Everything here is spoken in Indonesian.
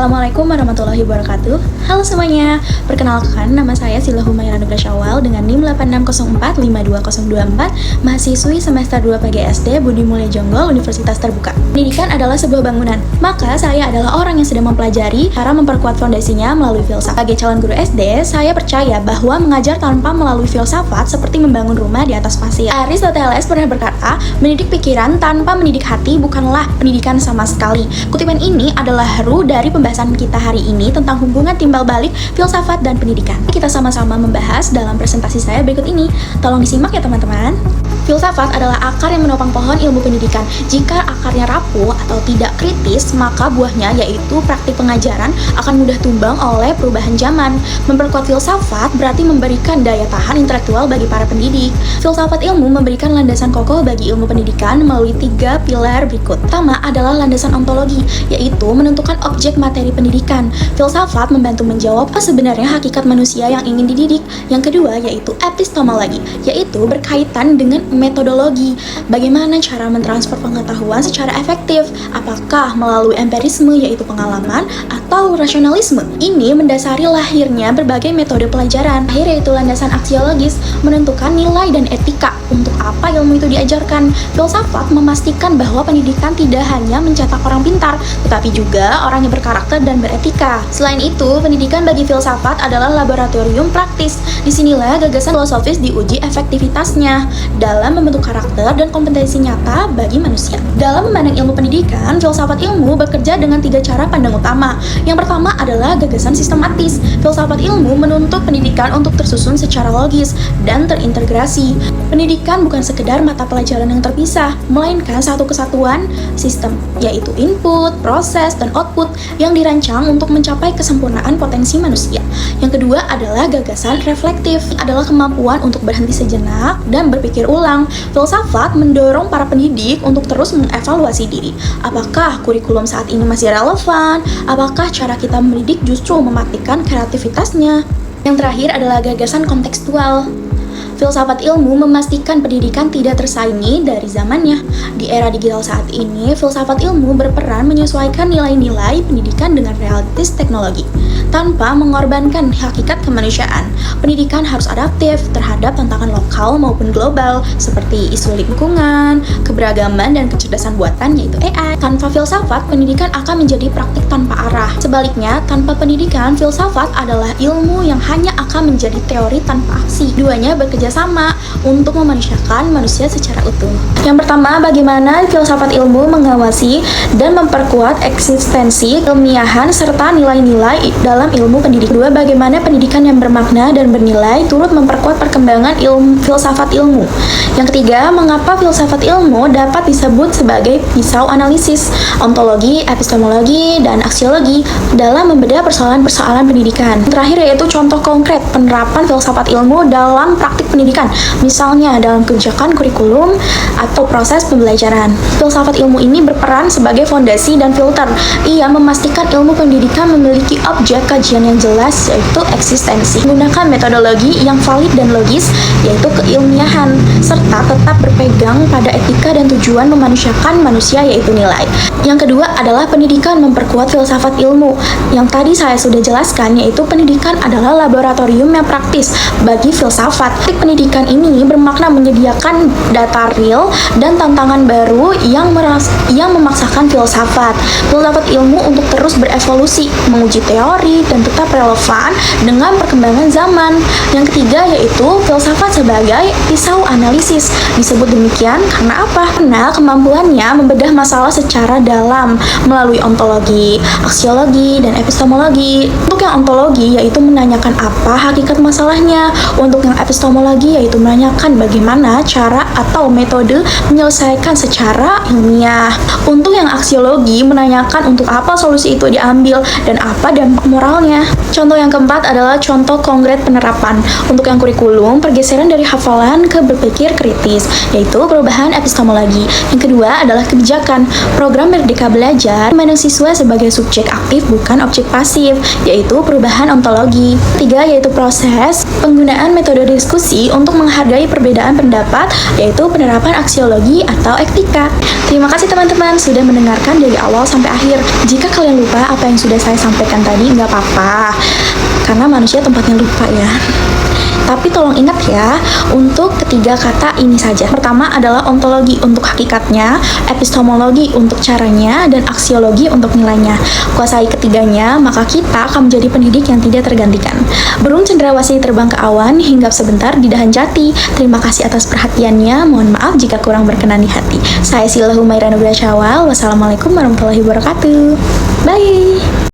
Assalamualaikum warahmatullahi wabarakatuh. Halo semuanya, perkenalkan nama saya Sila Humayra Nugra Syawal dengan NIM 860452024, mahasiswi semester 2 PGSD Budi Mulya Jonggol Universitas Terbuka. Pendidikan adalah sebuah bangunan, maka saya adalah orang yang sedang mempelajari cara memperkuat fondasinya melalui filsafat. Sebagai calon guru SD, saya percaya bahwa mengajar tanpa melalui filsafat seperti membangun rumah di atas pasir. Aristoteles pernah berkata, mendidik pikiran tanpa mendidik hati bukanlah pendidikan sama sekali. Kutipan ini adalah haru dari pembahasan kita hari ini tentang hubungan timbal balik filsafat dan pendidikan. Kita sama-sama membahas dalam presentasi saya berikut ini. Tolong disimak ya teman-teman. Filsafat adalah akar yang menopang pohon ilmu pendidikan. Jika akarnya rapuh atau tidak kritis, maka buahnya yaitu praktik pengajaran akan mudah tumbang oleh perubahan zaman. Memperkuat filsafat berarti memberikan daya tahan intelektual bagi para pendidik. Filsafat ilmu memberikan landasan kokoh bagi ilmu pendidikan melalui 3 pilar berikut. Pertama adalah landasan ontologi, yaitu menentukan objek materi pendidikan. Filsafat membantu menjawab apa sebenarnya hakikat manusia yang ingin dididik. Yang kedua yaitu epistemologi, yaitu berkaitan dengan metodologi. Bagaimana cara mentransfer pengetahuan secara efektif? Apakah melalui empirisme yaitu pengalaman atau rasionalisme? Ini mendasari lahirnya berbagai metode pelajaran. Akhir yaitu landasan aksiologis, menentukan nilai dan etika. Untuk apa ilmu itu diajarkan? Filsafat memastikan bahwa pendidikan tidak hanya mencetak orang pintar, tetapi juga orang yang berkarakter dan beretika. Selain itu, pendidikan bagi filsafat adalah laboratorium praktis. Disinilah gagasan filosofis diuji efektivitasnya dalam membentuk karakter dan kompetensi nyata bagi manusia. Dalam memandang ilmu pendidikan, filsafat ilmu bekerja dengan 3 cara pandang utama. Yang pertama adalah gagasan sistematis. Filsafat ilmu menuntut pendidikan untuk tersusun secara logis dan terintegrasi. Pendidikan bukan sekedar mata pelajaran yang terpisah, melainkan satu kesatuan sistem, yaitu input, proses, dan output yang dirancang untuk mencapai kesempurnaan potensi manusia. Yang kedua adalah gagasan reflektif, adalah kemampuan untuk berhenti sejenak dan berpikir ulang. Filsafat mendorong para pendidik untuk terus mengevaluasi diri. Apakah kurikulum saat ini masih relevan? Apakah cara kita mendidik justru mematikan kreativitasnya? Yang terakhir adalah gagasan kontekstual. Filsafat ilmu memastikan pendidikan tidak tersaingi dari zamannya. Di era digital saat ini, filsafat ilmu berperan menyesuaikan nilai-nilai pendidikan dengan realitas teknologi, tanpa mengorbankan hakikat kemanusiaan. Pendidikan harus adaptif terhadap tantangan lokal maupun global, seperti isu lingkungan, keberagaman, dan kecerdasan buatan, yaitu AI. Tanpa filsafat, pendidikan akan menjadi praktik tanpa arah. Sebaliknya, tanpa pendidikan, filsafat adalah ilmu yang hanya akan menjadi teori tanpa aksi. Duanya bekerja sama untuk memanusiakan manusia secara utuh. Yang pertama, bagaimana filsafat ilmu mengawasi dan memperkuat eksistensi ilmiahan serta nilai-nilai dalam ilmu pendidikan. Kedua, bagaimana pendidikan yang bermakna dan bernilai turut memperkuat perkembangan filsafat ilmu. Yang ketiga, mengapa filsafat ilmu dapat disebut sebagai pisau analisis, ontologi, epistemologi, dan aksiologi dalam membedah persoalan-persoalan pendidikan. Yang terakhir yaitu contoh konkret penerapan filsafat ilmu dalam praktik pendidikan, misalnya dalam kebijakan kurikulum atau proses pembelajaran. Filsafat ilmu ini berperan sebagai fondasi dan filter. Ia memastikan ilmu pendidikan memiliki objek kajian yang jelas, yaitu eksistensi, menggunakan metodologi yang valid dan logis, yaitu keilmiahan, serta tetap berpegang pada etika dan tujuan memanusiakan manusia, yaitu nilai. Yang kedua adalah pendidikan memperkuat filsafat ilmu. Yang tadi saya sudah jelaskan, yaitu pendidikan adalah laboratorium yang praktis bagi filsafat. Pendidikan ini bermakna menyediakan data real dan tantangan baru yang memaksakan filsafat ilmu untuk terus berevolusi, menguji teori, dan tetap relevan dengan perkembangan zaman. Yang ketiga yaitu filsafat sebagai pisau analisis. Disebut demikian karena apa? Karena kemampuannya membedah masalah secara dalam melalui ontologi, aksiologi, dan epistemologi. Untuk yang ontologi yaitu menanyakan apa hakikat masalahnya. Untuk yang epistemologi yaitu menanyakan bagaimana cara atau metode menyelesaikan secara ilmiah. Untuk yang aksiologi menanyakan untuk apa solusi itu diambil dan apa dampak moral oralnya. Contoh yang keempat adalah contoh konkret penerapan. Untuk yang kurikulum, pergeseran dari hafalan ke berpikir kritis, yaitu perubahan epistemologi. Yang kedua adalah kebijakan. Program Merdeka Belajar memandang siswa sebagai subjek aktif bukan objek pasif, yaitu perubahan ontologi. Ketiga yaitu proses penggunaan metode diskusi untuk menghargai perbedaan pendapat, yaitu penerapan aksiologi atau etika. Terima kasih teman-teman sudah mendengarkan dari awal sampai akhir. Jika kalian lupa apa yang sudah saya sampaikan tadi, nggak apa-apa, karena manusia tempatnya lupa ya. Tapi tolong ingat ya, untuk ketiga kata ini saja. Pertama adalah ontologi untuk hakikatnya, epistemologi untuk caranya, dan aksiologi untuk nilainya. Kuasai ketiganya, maka kita akan menjadi pendidik yang tidak tergantikan. Burung cendrawasih terbang ke awan, hinggap sebentar di dahan jati. Terima kasih atas perhatiannya, mohon maaf jika kurang berkenan di hati. Saya Sila Humaira Nugraha Syawal, wassalamualaikum warahmatullahi wabarakatuh. Bye!